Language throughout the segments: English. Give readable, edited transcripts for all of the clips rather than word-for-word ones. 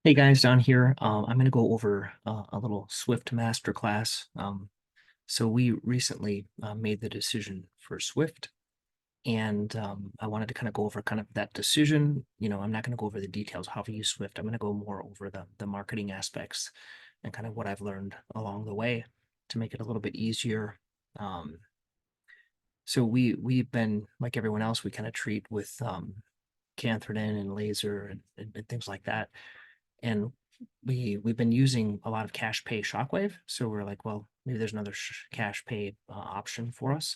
Hey guys, down here. I'm going to go over a little Swift masterclass. So we recently made the decision for Swift, and I wanted to kind of go over kind of that decision. I'm not going to go over the details of how to use Swift. I'm going to go more over the marketing aspects and kind of what I've learned along the way to make it a little bit easier. Um, so we've been like everyone else. We kind of treat with Cantharidin and laser and things like that, and we've been using a lot of cash pay shockwave, so we're like, well, maybe there's another cash pay option for us,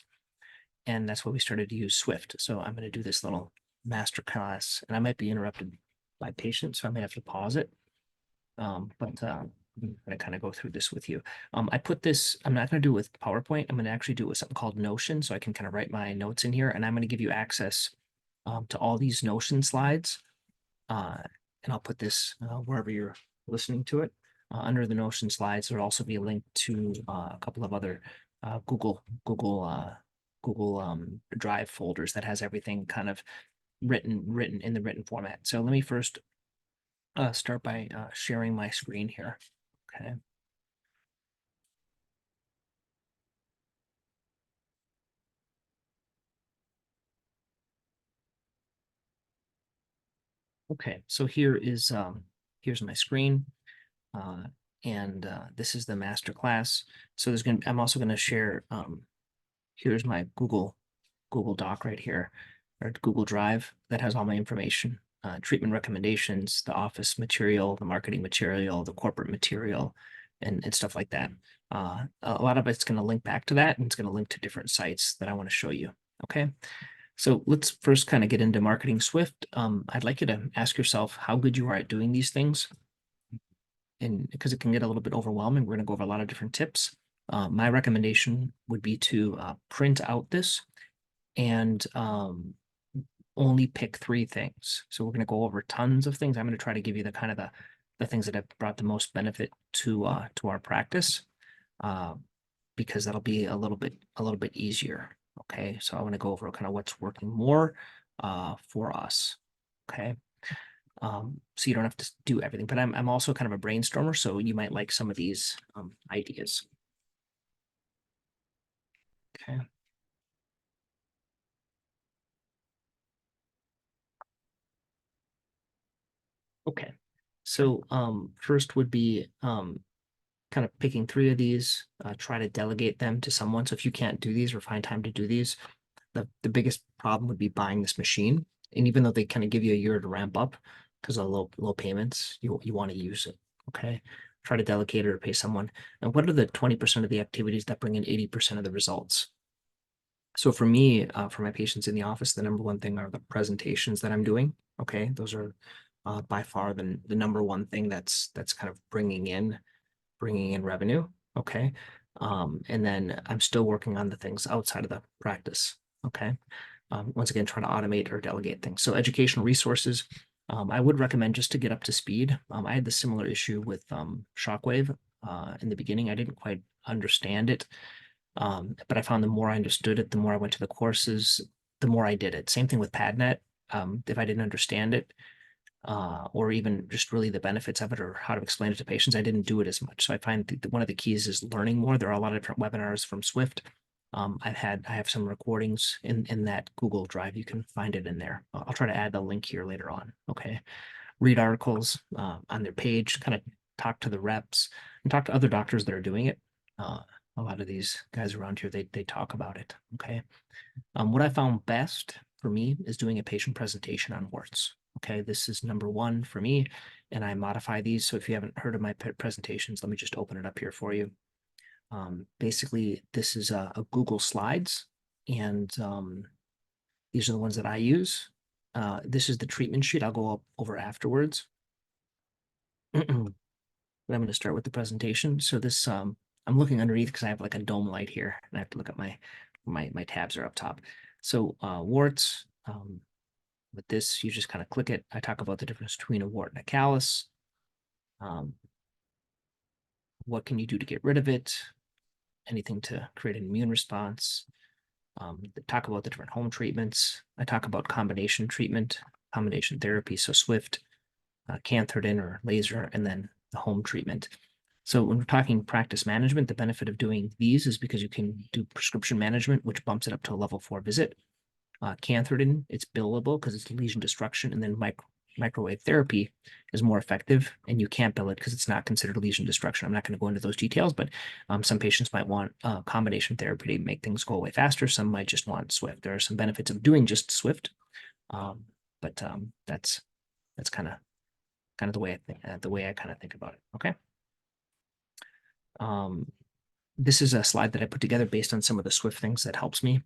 and that's why we started to use Swift. So I'm going to do this little master class, and I might be interrupted by patients, so I may have to pause it. But I'm going to kind of go through this with you. I put this, I'm not going to do it with PowerPoint. I'm going to actually do it with something called Notion, so I can kind of write my notes in here, and I'm going to give you access to all these Notion slides. And I'll put this wherever you're listening to it. Under the Notion slides, there'll also be a link to a couple of other Google Drive folders that has everything kind of written in the written format. So let me first start by sharing my screen here. Okay. Okay. So here's my screen. Uh, and this is the master class. So I'm also gonna share, here's my Google Doc right here, or Google Drive that has all my information, treatment recommendations, the office material, the marketing material, the corporate material, and stuff like that. A lot of it's going to link back to that, and it's going to link to different sites that I want to show you. Okay. So let's first kind of get into marketing Swift. I'd like you to ask yourself how good you are at doing these things, and because it can get a little bit overwhelming, we're going to go over a lot of different tips. My recommendation would be to print out this and only pick three things. So we're going to go over tons of things. I'm going to try to give you the kind of the things that have brought the most benefit to our practice, uh, because that'll be a little bit easier. Okay, so I want to go over kind of what's working more for us. Okay. So you don't have to do everything, but I'm also kind of a brainstormer, so you might like some of these ideas. Okay. Okay. So first would be kind of picking three of these, try to delegate them to someone. So if you can't do these or find time to do these, the biggest problem would be buying this machine. And even though they kind of give you a year to ramp up because of low payments, you want to use it. Okay. Try to delegate it or pay someone. And what are the 20% of the activities that bring in 80% of the results? So for me, for my patients in the office, the number one thing are the presentations that I'm doing. Okay. Those are by far the number one thing that's kind of bringing in revenue. Okay. And then I'm still working on the things outside of the practice. Okay. Once again, trying to automate or delegate things. So educational resources, I would recommend just to get up to speed. I had the similar issue with Shockwave in the beginning. I didn't quite understand it. But I found the more I understood it, the more I went to the courses, the more I did it. Same thing with PadNet. If I didn't understand it, or even just really the benefits of it or how to explain it to patients, I didn't do it as much. So I find that one of the keys is learning more. There are a lot of different webinars from Swift. I have some recordings in that Google Drive. You can find it in there. I'll try to add the link here later on. Okay. Read articles on their page, kind of talk to the reps and talk to other doctors that are doing it. A lot of these guys around here, they talk about it. Okay. What I found best for me is doing a patient presentation on warts. Okay, this is number one for me, and I modify these. So if you haven't heard of my presentations, let me just open it up here for you. Basically, this is a Google Slides, and these are the ones that I use. This is the treatment sheet. I'll go over afterwards. But I'm going to start with the presentation. So this, I'm looking underneath because I have like a dome light here, and I have to look at my tabs are up top. So warts. With this, you just kind of click it. I talk about the difference between a wart and a callus. What can you do to get rid of it? Anything to create an immune response. Talk about the different home treatments. I talk about combination treatment, combination therapy. So Swift, Cantharidin or laser, and then the home treatment. So when we're talking practice management, the benefit of doing these is because you can do prescription management, which bumps it up to a level 4 visit. Cantharidin, it's billable because it's lesion destruction, and then microwave therapy is more effective, and you can't bill it because it's not considered lesion destruction. I'm not going to go into those details, but some patients might want combination therapy to make things go away faster. Some might just want Swift. There are some benefits of doing just Swift, but that's kind of the way I think, the way I kind of think about it. Okay. This is a slide that I put together based on some of the Swift things that helps me.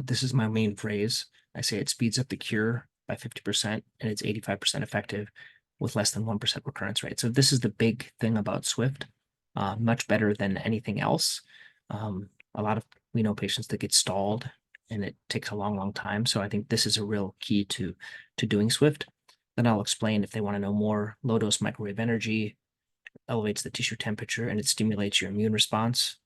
This is my main phrase. I say it speeds up the cure by 50% and it's 85% effective with less than 1% recurrence rate. So this is the big thing about Swift, much better than anything else. A lot of, we know patients that get stalled and it takes a long time. So I think this is a real key to doing Swift. Then I'll explain if they want to know more. Low dose microwave energy elevates the tissue temperature and it stimulates your immune response.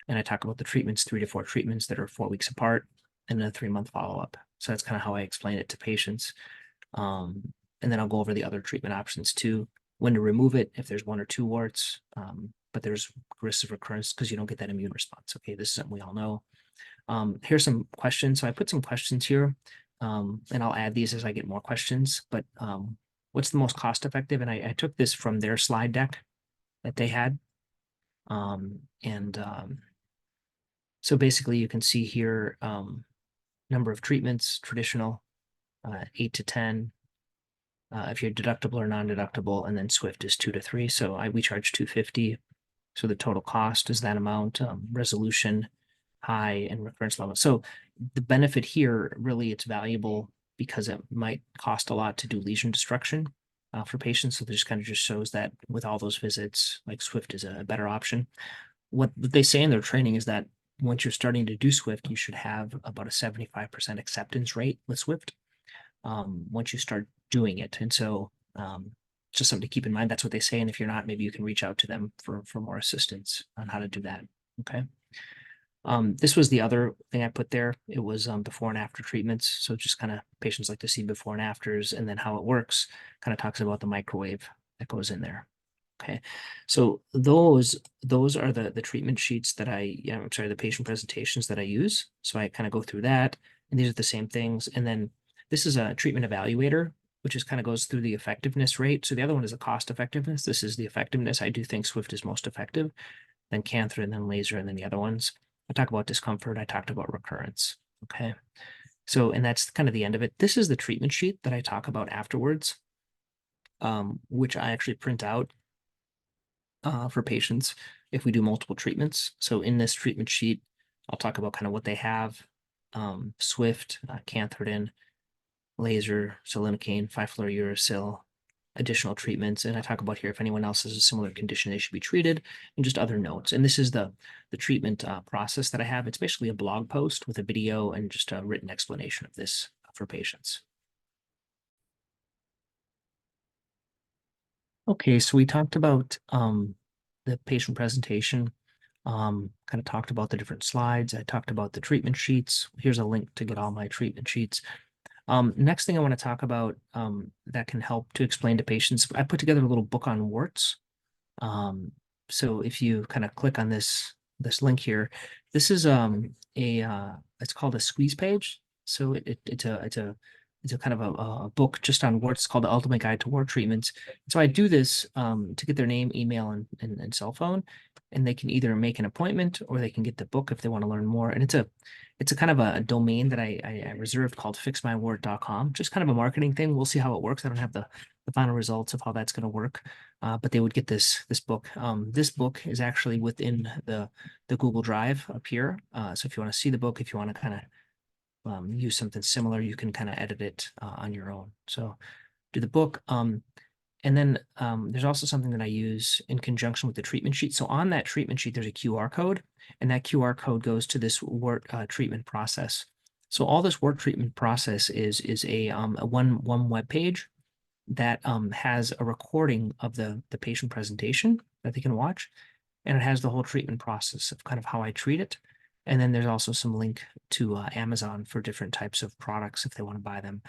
And I talk about the treatments, 3 to 4 treatments that are 4 weeks apart and a 3-month follow-up. So that's kind of how I explain it to patients. And then I'll go over the other treatment options too, when to remove it if there's 1 or 2 warts, but there's risks of recurrence because you don't get that immune response. Okay, this is something we all know. Here's some questions. So I put some questions here, and I'll add these as I get more questions, but what's the most cost effective? And I took this from their slide deck that they had. So basically you can see here, number of treatments, traditional, 8 to 10, if you're deductible or non-deductible, and then Swift is 2 to 3. So we charge $250. So the total cost is that amount, resolution, high, and recurrence level. So the benefit here, really, it's valuable because it might cost a lot to do lesion destruction for patients. So this kind of just shows that with all those visits, like Swift is a better option. What they say in their training is that once you're starting to do Swift, you should have about a 75% acceptance rate with Swift once you start doing it. And so just something to keep in mind. That's what they say. And if you're not, maybe you can reach out to them for more assistance on how to do that. Okay. This was the other thing I put there. It was before and after treatments. So just kind of patients like to see before and afters, and then how it works. Kind of talks about the microwave that goes in there. Okay, so those are the treatment sheets that I'm sorry, the patient presentations that I use. So I kind of go through that, and these are the same things. And then this is a treatment evaluator, which is kind of goes through the effectiveness rate. So the other one is a cost effectiveness. This is the effectiveness. I do think Swift is most effective, then Cantharidin, and then laser, and then the other ones. I talk about discomfort. I talked about recurrence. Okay, so and that's kind of the end of it. This is the treatment sheet that I talk about afterwards, which I actually print out for patients if we do multiple treatments. So in this treatment sheet, I'll talk about kind of what they have, Swift, Cantharidin, laser, silinocaine, 5-fluorouracil, additional treatments. And I talk about here if anyone else has a similar condition, they should be treated, and just other notes. And this is the treatment process that I have. It's basically a blog post with a video and just a written explanation of this for patients. Okay, so we talked about the patient presentation, kind of talked about the different slides. I talked about the treatment sheets. Here's a link to get all my treatment sheets. Next thing I want to talk about that can help to explain to patients, I put together a little book on warts. So if you kind of click on this link here, this is it's called a squeeze page. So it's a kind of a book just on warts. It's called The Ultimate Guide to Wart Treatments. So I do this to get their name, email, and cell phone, and they can either make an appointment or they can get the book if they want to learn more. And it's a kind of a domain that I reserved called fixmywart.com, just kind of a marketing thing. We'll see how it works. I don't have the final results of how that's going to work, but they would get this book. This book is actually within the Google Drive up here. So if you want to see the book, if you want to kind of use something similar, you can kind of edit it on your own. So do the book. And then there's also something that I use in conjunction with the treatment sheet. So on that treatment sheet, there's a QR code, and that QR code goes to this wart treatment process. So all this wart treatment process is a one web page that has a recording of the patient presentation that they can watch, and it has the whole treatment process of kind of how I treat it. And then there's also some link to Amazon for different types of products if they want to buy them.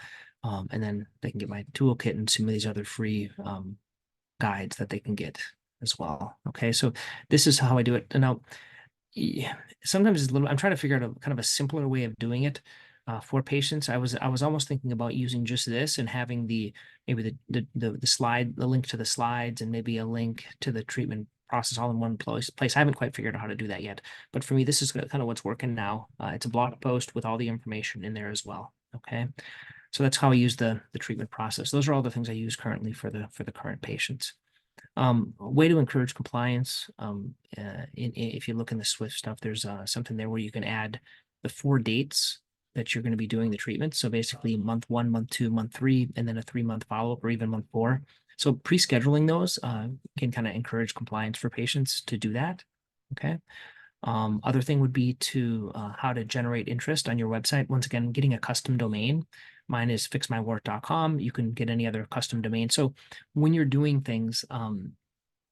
And then they can get my toolkit and some of these other free guides that they can get as well. Okay, so this is how I do it. And now, yeah, sometimes it's a little. I'm trying to figure out a kind of a simpler way of doing it for patients. I was almost thinking about using just this and having maybe the slide, the link to the slides, and maybe a link to the treatment process all in one place. I haven't quite figured out how to do that yet, but for me, this is kind of what's working now. It's a blog post with all the information in there as well. Okay, so that's how I use the treatment process. Those are all the things I use currently for the current patients. A way to encourage compliance. If you look in the Swift stuff, there's something there where you can add the 4 dates that you're going to be doing the treatment. So basically month 1, month 2, month 3, and then a 3-month follow-up, or even month 4. So pre-scheduling those can kind of encourage compliance for patients to do that. Okay. Other thing would be to how to generate interest on your website. Once again, getting a custom domain. Mine is fixmywort.com. You can get any other custom domain. So when you're doing things,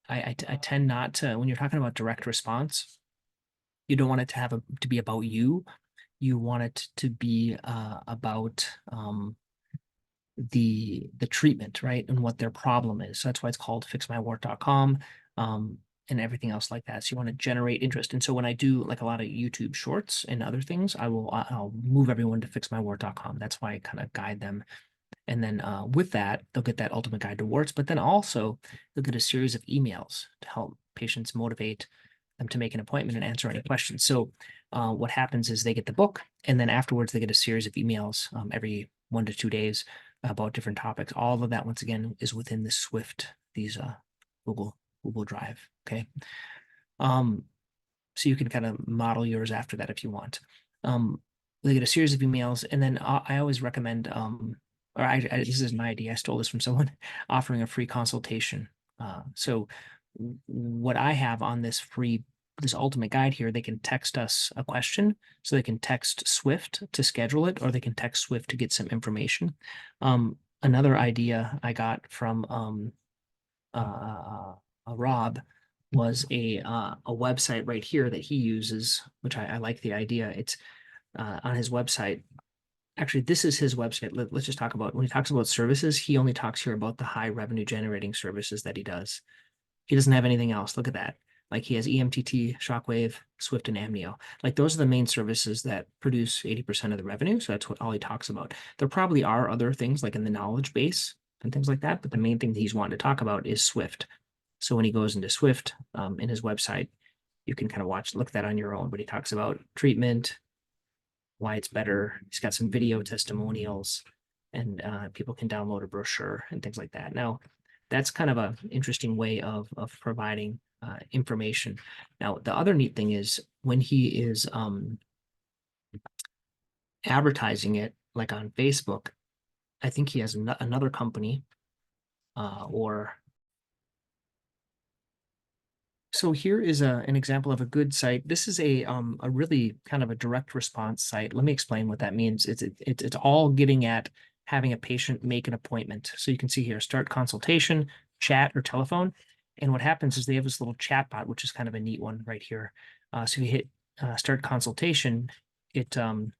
I tend not to, when you're talking about direct response, you don't want it to be about you. You want it to be about the treatment, right? And what their problem is. So that's why it's called fixmywort.com. And everything else like that. So you want to generate interest. And so when I do like a lot of YouTube shorts and other things, I'll move everyone to fixmywort.com. That's why I kind of guide them. And then with that, they'll get that ultimate guide to warts, but then also they'll get a series of emails to help patients motivate them to make an appointment and answer any questions. So what happens is they get the book, and then afterwards they get a series of emails every 1 to 2 days about different topics. All of that, once again, is within the Swift, these Google Drive. Okay. So you can kind of model yours after that if you want. They get a series of emails, and then I always recommend, this is my idea, I stole this from someone, offering a free consultation. So what I have on this ultimate guide here, they can text us a question. So they can text Swift to schedule it, or they can text Swift to get some information. Another idea I got from Rob was a website right here that he uses, which I like the idea. It's on his website. Actually, this is his website. Let's just talk about, when he talks about services, he only talks here about the high revenue generating services that he does. He doesn't have anything else. Look at that. Like he has EMTT, Shockwave, Swift, and Amnio. Like those are the main services that produce 80% of the revenue. So that's all he talks about. There probably are other things like in the knowledge base and things like that, but the main thing that he's wanting to talk about is Swift. So when he goes into Swift in his website, you can kind of look at that on your own, but he talks about treatment, why it's better. He's got some video testimonials, and people can download a brochure and things like that. Now, that's kind of an interesting way of providing information. Now, the other neat thing is when he is advertising it, like on Facebook, I think he has another company or so here is an example of a good site. This is a really kind of a direct response site. Let me explain what that means. It's all getting at having a patient make an appointment. So you can see here, start consultation, chat, or telephone. And what happens is they have this little chat bot, which is kind of a neat one right here. So you hit start consultation, it kind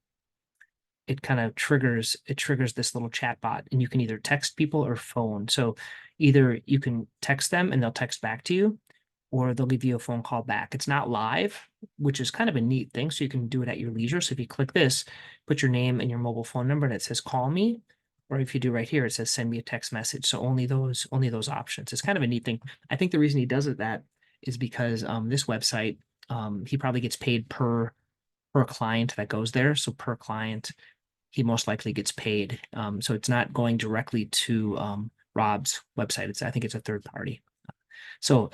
of triggers this little chat bot, and you can either text people or phone. So either you can text them and they'll text back to you, or they'll give you a phone call back. It's not live, which is kind of a neat thing. So you can do it at your leisure. So if you click this, put your name and your mobile phone number, and it says call me. Or if you do right here, it says send me a text message. So only those options. It's kind of a neat thing. I think the reason he does it that is because this website, he probably gets paid per client that goes there. So per client, he most likely gets paid. So it's not going directly to Rob's website. I think it's a third party. So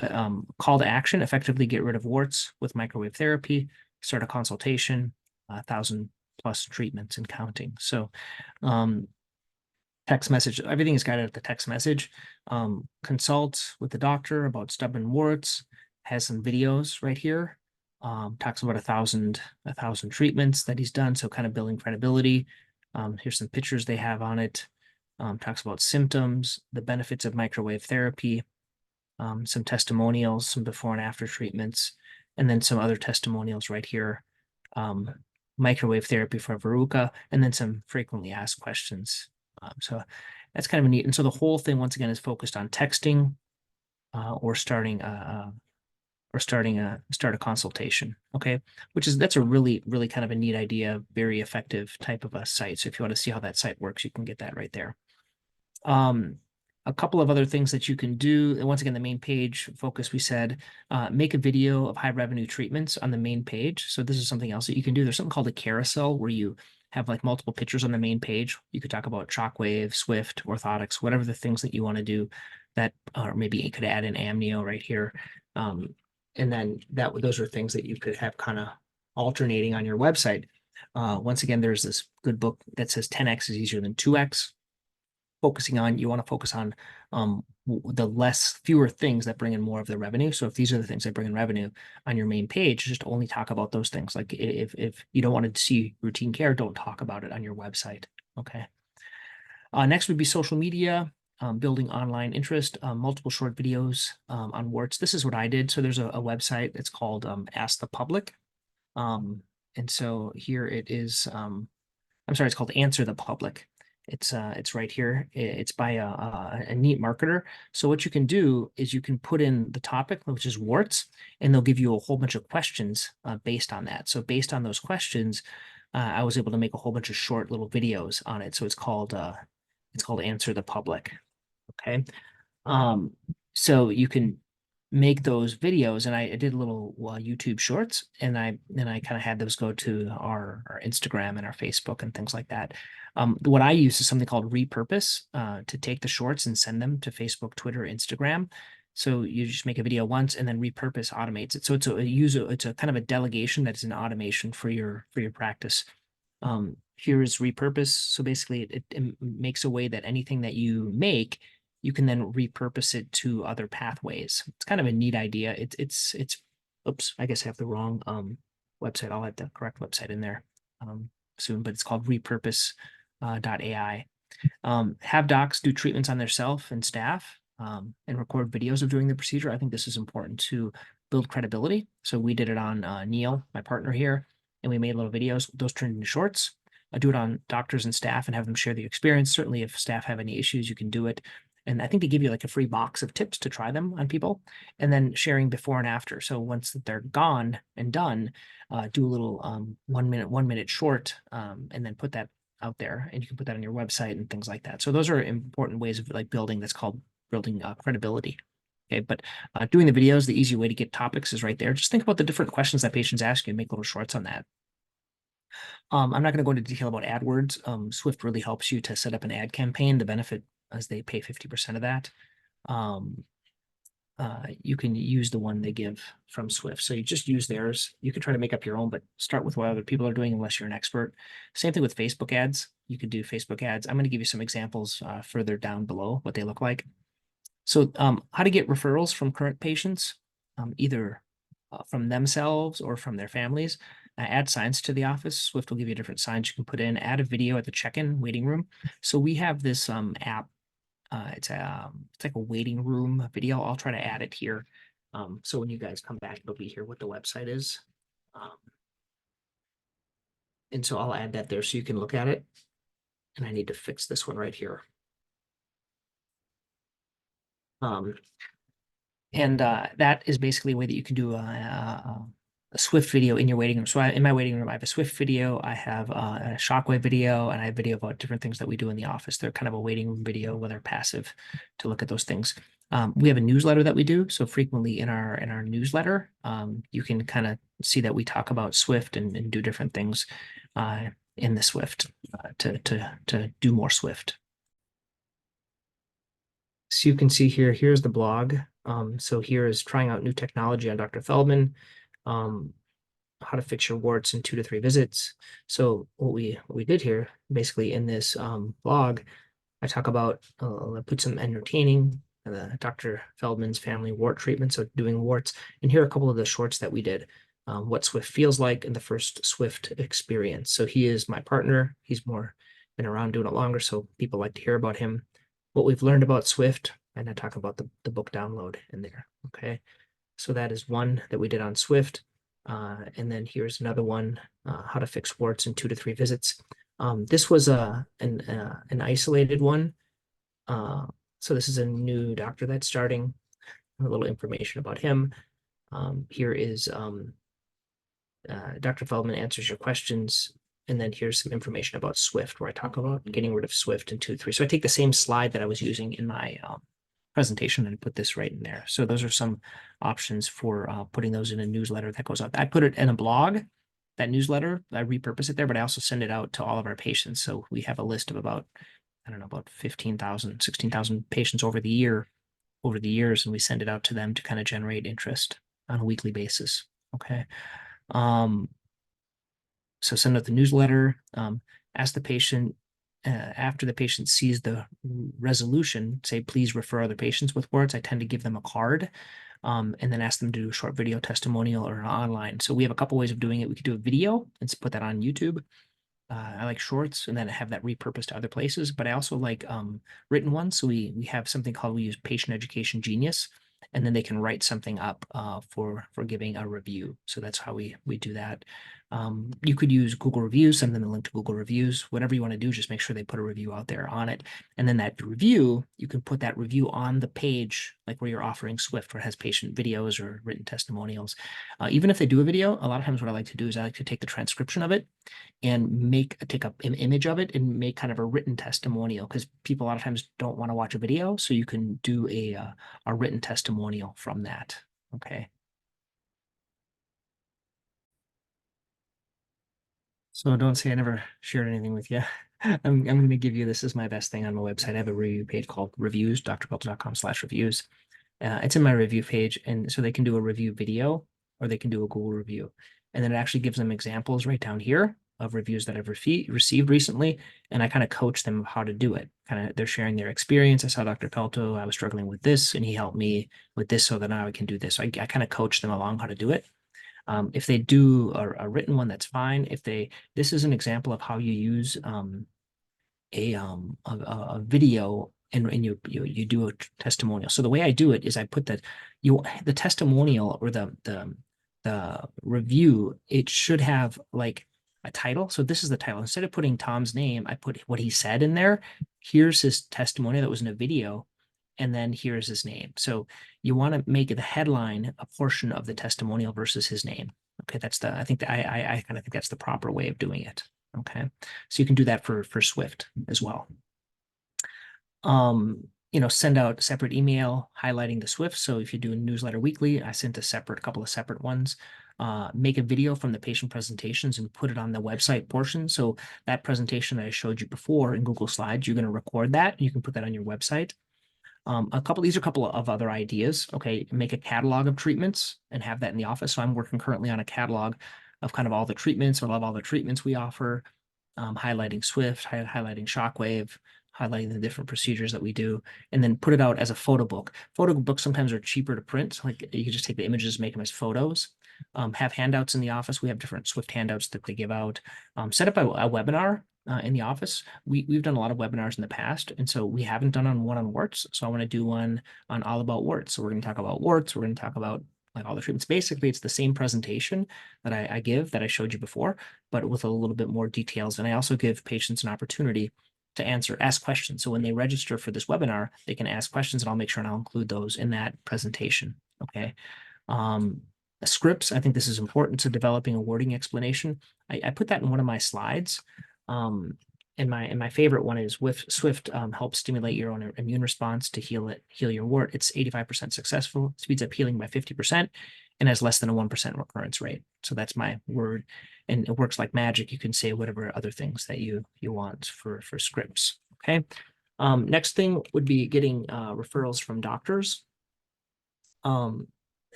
call to action, effectively get rid of warts with microwave therapy, start a consultation, 1,000+ treatments and counting. So text message, everything is guided at the text message. Consult with the doctor about stubborn warts, has some videos right here. Talks about 1,000 treatments that he's done. So kind of building credibility. Here's some pictures they have on it. Talks about symptoms, the benefits of microwave therapy, some testimonials, some before and after treatments, and then some other testimonials right here microwave therapy for verruca, and then some frequently asked questions. So that's kind of neat. And so the whole thing, once again, is focused on texting or start a consultation. Okay, that's a really kind of a neat idea, very effective type of a site. So if you want to see how that site works, you can get that right there. A couple of other things that you can do. And once again, the main page focus, we said, make a video of high revenue treatments on the main page. So this is something else that you can do. There's something called a carousel where you have like multiple pictures on the main page. You could talk about Shockwave, Swift, orthotics, whatever the things that you want to do that, or maybe you could add an amnio right here. And then those are things that you could have kind of alternating on your website. Once again, there's this good book that says 10x is easier than 2x. You want to focus on the fewer things that bring in more of the revenue. So if these are the things that bring in revenue on your main page, just only talk about those things. Like if you don't want to see routine care, don't talk about it on your website. Okay. Next would be social media, building online interest, multiple short videos on warts. This is what I did. So there's a website that's called Ask the Public. And so here it is. I'm sorry, it's called Answer the Public. It's right here. It's by a neat marketer. So what you can do is you can put in the topic, which is warts, and they'll give you a whole bunch of questions based on that. So based on those questions, I was able to make a whole bunch of short little videos on it. So it's called Answer the Public. Okay. So you can make those videos, and I did little YouTube shorts, and I kind of had those go to our Instagram and our Facebook and things like that. What I use is something called Repurpose to take the shorts and send them to Facebook, Twitter, Instagram. So you just make a video once and then Repurpose automates it. So it's a kind of a delegation that's an automation for your practice. Here is Repurpose. So basically it makes a way that anything that you make, you can then repurpose it to other pathways. It's kind of a neat idea. It's oops, I guess I have the wrong website. I'll have the correct website in there soon, but it's called repurpose.ai. Have docs do treatments on their self and staff and record videos of doing the procedure. I think this is important to build credibility. So we did it on Neil, my partner here, and we made little videos. Those turned into shorts. I do it on doctors and staff and have them share the experience. Certainly if staff have any issues, you can do it. And I think they give you like a free box of tips to try them on people, and then sharing before and after. So once they're gone and done, do a little 1 minute short, and then put that out there, and you can put that on your website and things like that. So those are important ways of like building credibility. Okay, but doing the videos, the easy way to get topics is right there. Just think about the different questions that patients ask you and make little shorts on that. I'm not going to go into detail about AdWords. Swift really helps you to set up an ad campaign. The benefit is they pay 50% of that. You can use the one they give from Swift. So you just use theirs. You could try to make up your own, but start with what other people are doing unless you're an expert. Same thing with Facebook ads. You could do Facebook ads. I'm going to give you some examples further down below what they look like. So how to get referrals from current patients, either from themselves or from their families. Add signs to the office. Swift will give you different signs you can put in. Add a video at the check-in waiting room. So we have this app. It's like a waiting room video. I'll try to add it here. So when you guys come back, it'll be here what the website is. And so I'll add that there so you can look at it. And I need to fix this one right here. That is basically a way that you can do a Swift video in your waiting room. So in my waiting room, I have a Swift video, I have a Shockwave video, and I have video about different things that we do in the office. They're kind of a waiting room video, whether passive, to look at those things. We have a newsletter that we do. So frequently in our newsletter, you can kind of see that we talk about Swift and do different things in the Swift to do more Swift. So you can see here's the blog. So here is trying out new technology on Dr. Feldman. How to fix your warts in 2 to 3 visits. So what we did here, basically in this blog, I talk about, I put some entertaining, Dr. Feldman's family wart treatment, so doing warts. And here are a couple of the shorts that we did, what Swift feels like in the first Swift experience. So he is my partner. He's been around doing it longer, so people like to hear about him. What we've learned about Swift, and I talk about the book download in there, okay? So that is one that we did on Swift. And then here's another one, how to fix warts in 2 to 3 visits. This was an isolated one. So this is a new doctor that's starting, a little information about him. Here is Dr. Feldman answers your questions. And then here's some information about Swift, where I talk about getting rid of Swift in 2 3. So I take the same slide that I was using in my presentation and put this right in there. So those are some options for putting those in a newsletter that goes out. I put it in a blog, that newsletter. I repurpose it there, but I also send it out to all of our patients. So we have a list of about, I don't know, about 15,000, 16,000 patients over the years, and we send it out to them to kind of generate interest on a weekly basis. Okay. So send out the newsletter, ask the patient, after the patient sees the resolution, say, please refer other patients with warts. I tend to give them a card, and then ask them to do a short video testimonial or online. So we have a couple ways of doing it. We could do a video and put that on YouTube. I like shorts and then have that repurposed to other places, but I also like written ones. So we have something called, we use Patient Education Genius, and then they can write something up for giving a review. So that's how we do that. You could use Google Reviews, send them a link to Google Reviews. Whatever you want to do, just make sure they put a review out there on it. And then that review, you can put that review on the page, like where you're offering Swift, where it has patient videos or written testimonials. Even if they do a video, a lot of times what I like to do is I like to take the transcription of it and take up an image of it and make kind of a written testimonial, because people a lot of times don't want to watch a video. So you can do a written testimonial from that. Okay. So don't say I never shared anything with you. I'm going to give you, this is my best thing on my website. I have a review page called reviews, drpelto.com/reviews. It's in my review page. And so they can do a review video or they can do a Google review. And then it actually gives them examples right down here of reviews that I've received recently. And I kind of coach them how to do it. Kind of, they're sharing their experience. I saw Dr. Pelto, I was struggling with this and he helped me with this so that now I can do this. So I kind of coach them along how to do it. If they do a written one, that's fine. This is an example of how you use a video and you do a testimonial. So the way I do it is I put the testimonial or the review, it should have like a title. So this is the title. Instead of putting Tom's name, I put what he said in there. Here's his testimony that was in a video, and then here's his name. So you want to make the headline a portion of the testimonial versus his name. Okay, I kind of think that's the proper way of doing it. Okay, so you can do that for Swift as well. Send out a separate email highlighting the Swift. So if you do a newsletter weekly, I sent a couple of separate ones. Make a video from the patient presentations and put it on the website portion. So that presentation that I showed you before in Google Slides, you're going to record that and you can put that on your website. These are a couple of other ideas. Okay, make a catalog of treatments and have that in the office. So I'm working currently on a catalog of kind of all the treatments. I love all the treatments we offer, highlighting Swift, highlighting Shockwave, highlighting the different procedures that we do, and then put it out as a photo book. Photo books sometimes are cheaper to print. Like you can just take the images, make them as photos. Have handouts in the office. We have different Swift handouts that they give out. Set up a webinar in the office. We've done a lot of webinars in the past, and so we haven't done one on warts. So I want to do one on all about warts. So we're going to talk about warts. We're going to talk about like all the treatments. Basically, it's the same presentation that I give that I showed you before, but with a little bit more details. And I also give patients an opportunity to ask questions. So when they register for this webinar, they can ask questions, and I'll make sure and I'll include those in that presentation. Okay. Scripts, I think this is important. So developing a wording explanation. I put that in one of my slides. And my favorite one is Swift helps stimulate your own immune response to heal your wart. It's 85% successful, speeds up healing by 50%, and has less than a 1% recurrence rate. So that's my word, and it works like magic. You can say whatever other things that you want for scripts. Okay. Next thing would be getting referrals from doctors.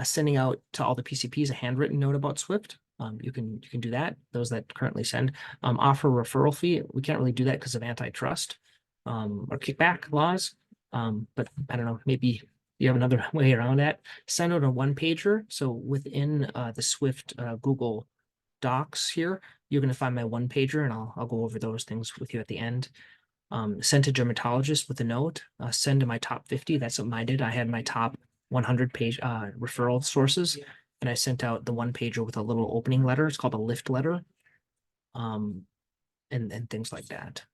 Sending out to all the PCPs a handwritten note about Swift. You can do that. Those that currently send, offer a referral fee. We can't really do that because of antitrust or kickback laws. But I don't know, maybe you have another way around that. Send out a one-pager. So within the Swift Google Docs here, you're going to find my one-pager, and I'll go over those things with you at the end. Send to dermatologist with a note. Send to my top 50. That's what I did. I had my top 100 page referral sources, and I sent out the one pager with a little opening letter. It's called a lift letter, um, and things like that.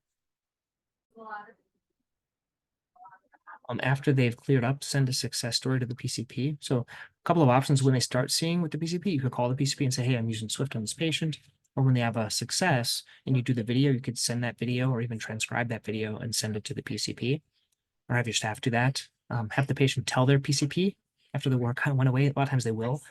After they've cleared up, send a success story to the PCP. So a couple of options when they start seeing with the PCP, you could call the PCP and say, hey, I'm using Swift on this patient. Or when they have a success and you do the video, you could send that video or even transcribe that video and send it to the PCP, or have your staff do that. Have the patient tell their PCP after the work kind of went away. A lot of times they will.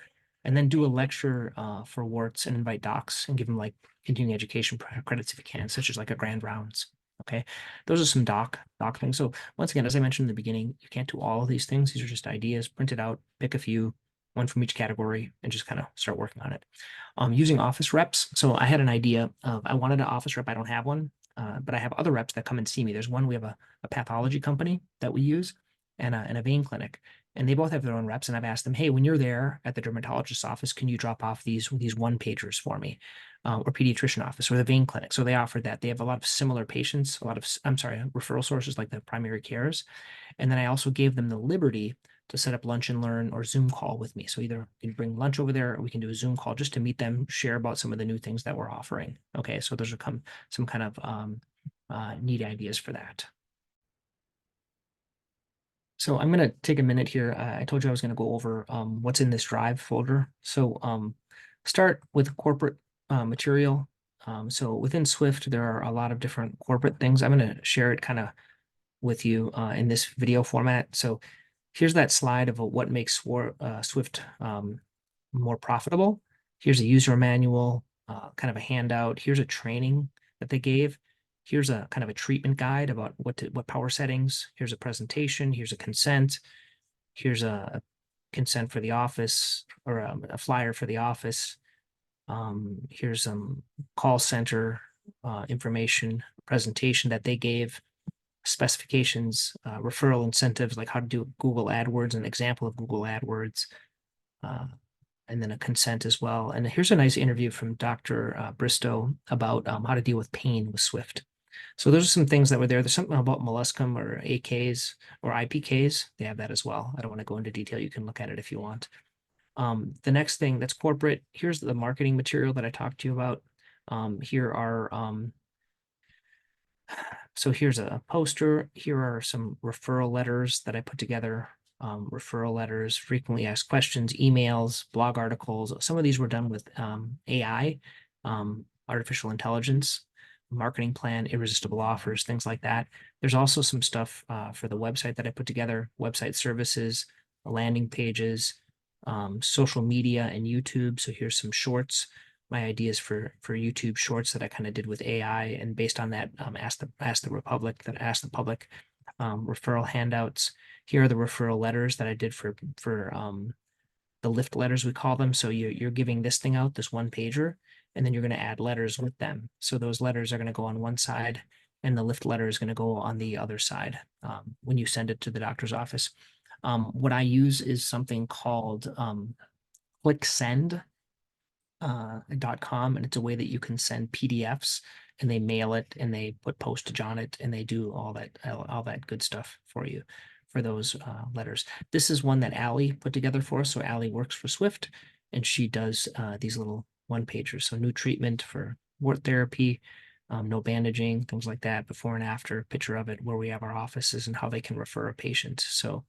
And then do a lecture for warts and invite docs and give them like continuing education credits if you can, such as like a grand rounds. Okay, those are some doc things. So once again, as I mentioned in the beginning, you can't do all of these things. These are just ideas. Print it out, pick a few, one from each category, and just kind of start working on it. Using office reps. So I had an idea of I wanted an office rep. I don't have one, but I have other reps that come and see me. There's one, we have a pathology company that we use and a vein clinic. And they both have their own reps. And I've asked them, hey, when you're there at the dermatologist's office, can you drop off these one pagers for me? Or pediatrician office or the vein clinic. So they offered that. They have a lot of similar patients, referral sources like the primary cares. And then I also gave them the liberty to set up lunch and learn or Zoom call with me. So either you bring lunch over there or we can do a Zoom call just to meet them, share about some of the new things that we're offering. Okay, so those are some kind of neat ideas for that. So I'm going to take a minute here. I told you I was going to go over what's in this Drive folder. So start with corporate material. So within Swift, there are a lot of different corporate things. I'm going to share it kind of with you in this video format. So here's that slide of what makes Swift more profitable. Here's a user manual, kind of a handout. Here's a training that they gave. Here's a kind of a treatment guide about what power settings. Here's a presentation. Here's a consent. Here's a consent for the office or a flyer for the office. Here's some call center information presentation that they gave, specifications, referral incentives, like how to do Google AdWords, an example of Google AdWords, and then a consent as well. And here's a nice interview from Dr. Bristow about how to deal with pain with Swift. So those are some things that were there. There's something about molluscum or AKs or IPKs. They have that as well. I don't want to go into detail. You can look at it if you want. The next thing that's corporate, here's the marketing material that I talked to you about. Here are so here's a poster. Here are some referral letters that I put together. Referral letters, frequently asked questions, emails, blog articles. Some of these were done with AI, artificial intelligence, marketing plan, irresistible offers, things like that. There's also some stuff for the website that I put together, website services, landing pages, social media and YouTube. So here's some shorts, my ideas for YouTube shorts that I kind of did with AI, and based on that, asked the public referral handouts. Here are the referral letters that I did for the lift letters, we call them. So you're giving this thing out, this one pager, and then you're going to add letters with them. So those letters are going to go on one side, and the lift letter is going to go on the other side when you send it to the doctor's office. What I use is something called ClickSend. .com, and it's a way that you can send PDFs and they mail it and they put postage on it and they do all that good stuff for you for those letters. This is one that Allie put together for us. So Allie works for Swift and she does these little one pagers. So new treatment for wart therapy, no bandaging, things like that, before and after, picture of it, where we have our offices and how they can refer a patient. So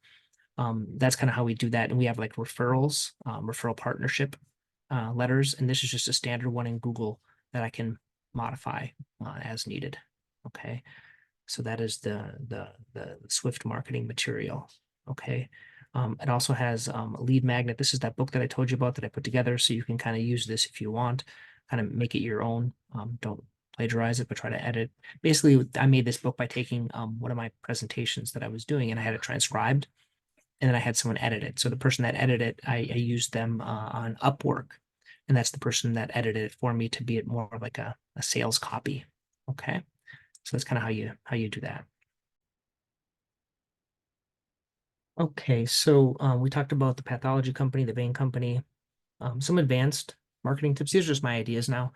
that's kind of how we do that. And we have like referrals, referral partnership letters, and this is just a standard one in Google that I can modify as needed. Okay, so that is the Swift marketing material. Okay, it also has a lead magnet. This is that book that I told you about that I put together, so you can kind of use this if you want, kind of make it your own. Don't plagiarize it, but try to edit. Basically, I made this book by taking one of my presentations that I was doing, and I had it transcribed, and then I had someone edit it. So the person that edited it, I used them on Upwork, and that's the person that edited it for me to be it more like a sales copy. Okay, so that's kind of how you do that. Okay, so we talked about the pathology company, the vein company, some advanced marketing tips. These are just my ideas now.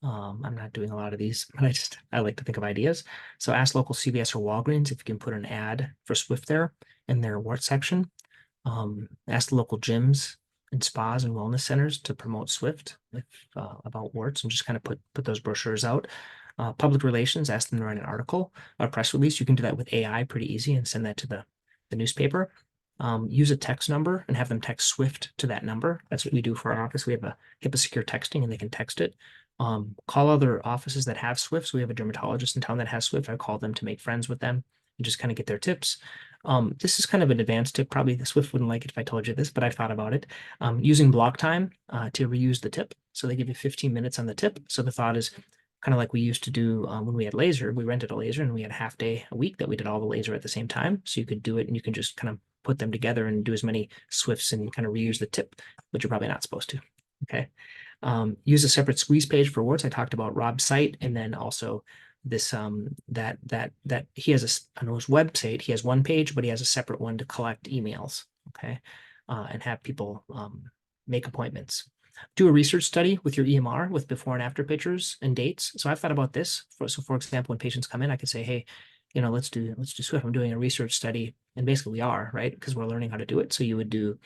I'm not doing a lot of these, but I like to think of ideas. So ask local CVS or Walgreens if you can put an ad for Swift there in their wart section. Ask the local gyms in spas and wellness centers to promote Swift about warts, and just kind of put those brochures out. Public relations, ask them to write an article, a press release. You can do that with AI pretty easy and send that to the newspaper. Use a text number and have them text Swift to that number. That's what we do for our office. We have a HIPAA secure texting and they can text it. Call other offices that have Swift. So we have a dermatologist in town that has Swift. I call them to make friends with them and just kind of get their tips. This is kind of an advanced tip. Probably the Swift wouldn't like it if I told you this, but I thought about it. Using block time to reuse the tip. So they give you 15 minutes on the tip. So the thought is kind of like we used to do when we had laser. We rented a laser and we had a half day a week that we did all the laser at the same time. So you could do it and you can just kind of put them together and do as many Swifts and kind of reuse the tip, which you're probably not supposed to. Okay. Use a separate squeeze page for warts. I talked about Rob's site, and then also this that he has on his website, he has one page, but he has a separate one to collect emails. Okay. And have people make appointments. Do a research study with your EMR with before and after pictures and dates. So I've thought about this. So for example, when patients come in, I could say, hey, let's do Swift. I'm doing a research study, and basically we are, right? Because we're learning how to do it. So you would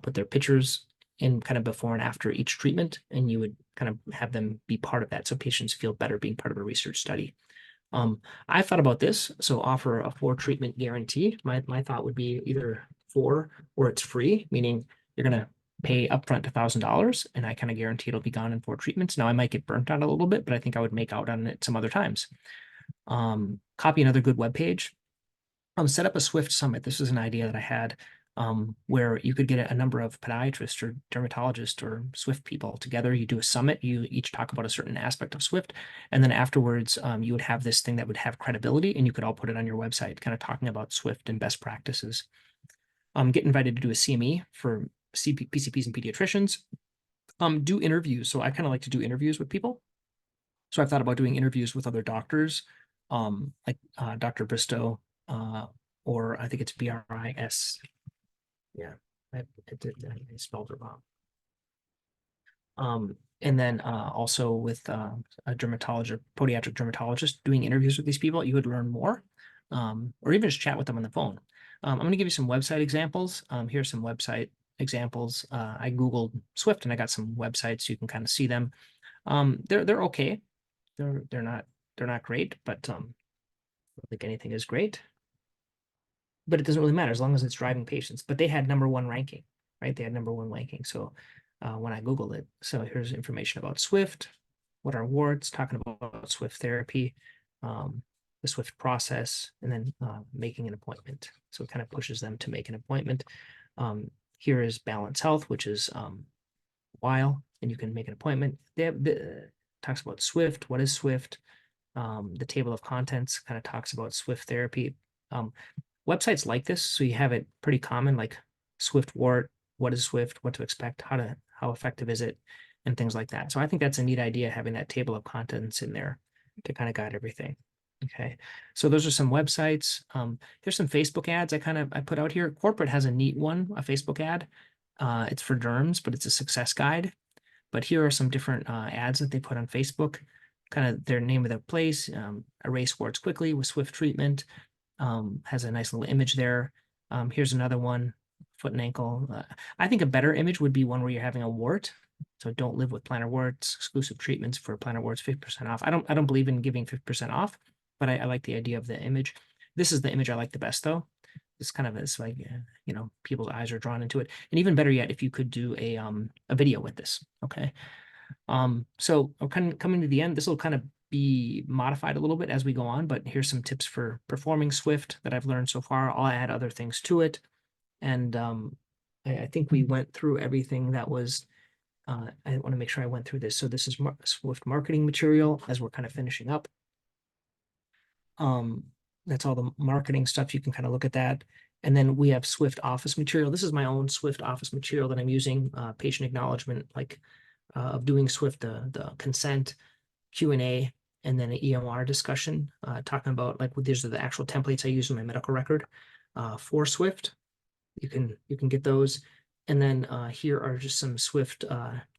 put their pictures in kind of before and after each treatment, and you would kind of have them be part of that. So patients feel better being part of a research study. I thought about this. So offer a 4 treatment guarantee. My thought would be either 4 or it's free, meaning you're going to pay upfront $1,000 and I kind of guarantee it'll be gone in 4 treatments. Now I might get burnt out a little bit, but I think I would make out on it some other times. Copy another good web page. Set up a Swift summit. This is an idea that I had where you could get a number of podiatrists or dermatologists or Swift people together. You do a summit, you each talk about a certain aspect of Swift, and then afterwards you would have this thing that would have credibility, and you could all put it on your website, kind of talking about Swift and best practices. Get invited to do a CME for PCPs and pediatricians. Do interviews. So I kind of like to do interviews with people. So I've thought about doing interviews with other doctors, like Dr. Bristow, or I think it's BRIS. Yeah, I spelled it wrong. And then also with a dermatologist, podiatric dermatologist, doing interviews with these people, you would learn more, or even just chat with them on the phone. I'm going to give you some website examples. Here's some website examples. I Googled Swift and I got some websites so you can kind of see them. They're okay. They're not great, but I don't think anything is great. But it doesn't really matter as long as it's driving patients. But they had #1 ranking, right? They had #1 ranking. So when I Googled it, so here's information about Swift, what are warts, talking about Swift therapy, the Swift process, and then making an appointment. So it kind of pushes them to make an appointment. Here is Balance Health, which is while, and you can make an appointment. Talks about Swift. What is Swift? The table of contents kind of talks about Swift therapy. Websites like this, so you have it pretty common, like Swift wart, what is Swift, what to expect, how effective is it, and things like that. So I think that's a neat idea, having that table of contents in there to kind of guide everything. Okay, so those are some websites. There's some Facebook ads I put out here. Corporate has a neat one, a Facebook ad. It's for derms, but it's a success guide. But here are some different ads that they put on Facebook, kind of their name of the place, erase warts quickly with Swift treatment. Has a nice little image there. Here's another one, foot and ankle. I think a better image would be one where you're having a wart. So don't live with plantar warts, exclusive treatments for plantar warts, 50% off. I don't believe in giving 50% off, but I like the idea of the image. This is the image I like the best though. It's kind of it's like, people's eyes are drawn into it. And even better yet, if you could do a video with this, okay? So I'm kind of coming to the end. This will kind of be modified a little bit as we go on, but here's some tips for performing Swift that I've learned so far. I'll add other things to it. And I think we went through everything that was, I want to make sure I went through this. So this is Swift marketing material as we're kind of finishing up. That's all the marketing stuff. You can kind of look at that. And then we have Swift office material. This is my own Swift office material that I'm using, patient acknowledgement, like of doing Swift, the consent, Q&A, and then an EMR discussion, talking about like these are the actual templates I use in my medical record for Swift. You can get those. And then here are just some Swift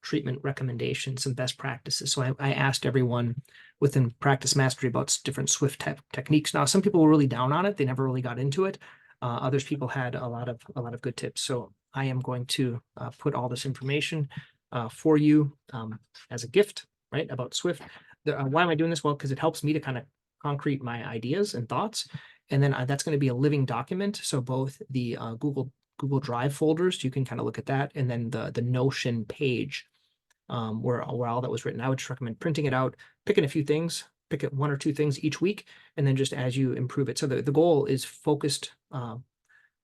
treatment recommendations, some best practices. So I asked everyone within Practice Mastery about different Swift techniques. Now, some people were really down on it. They never really got into it. Others people had a lot of good tips. So I am going to put all this information for you as a gift, right, about Swift. Why am I doing this? Well, because it helps me to kind of concrete my ideas and thoughts, and then that's going to be a living document. So both the Google Drive folders, you can kind of look at that, and then the Notion page where all that was written. I would just recommend printing it out, picking a few things, pick it one or two things each week, and then just as you improve it. So the goal is focused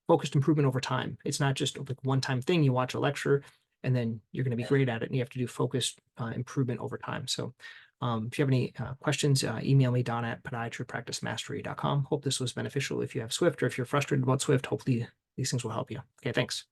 improvement over time. It's not just like one time thing. You watch a lecture and then you're going to be great at it, and you have to do focused improvement over time. So if you have any questions, email me, don@podiatrypracticemastery.com. Hope this was beneficial. If you have Swift or if you're frustrated about Swift, hopefully these things will help you. Okay, thanks.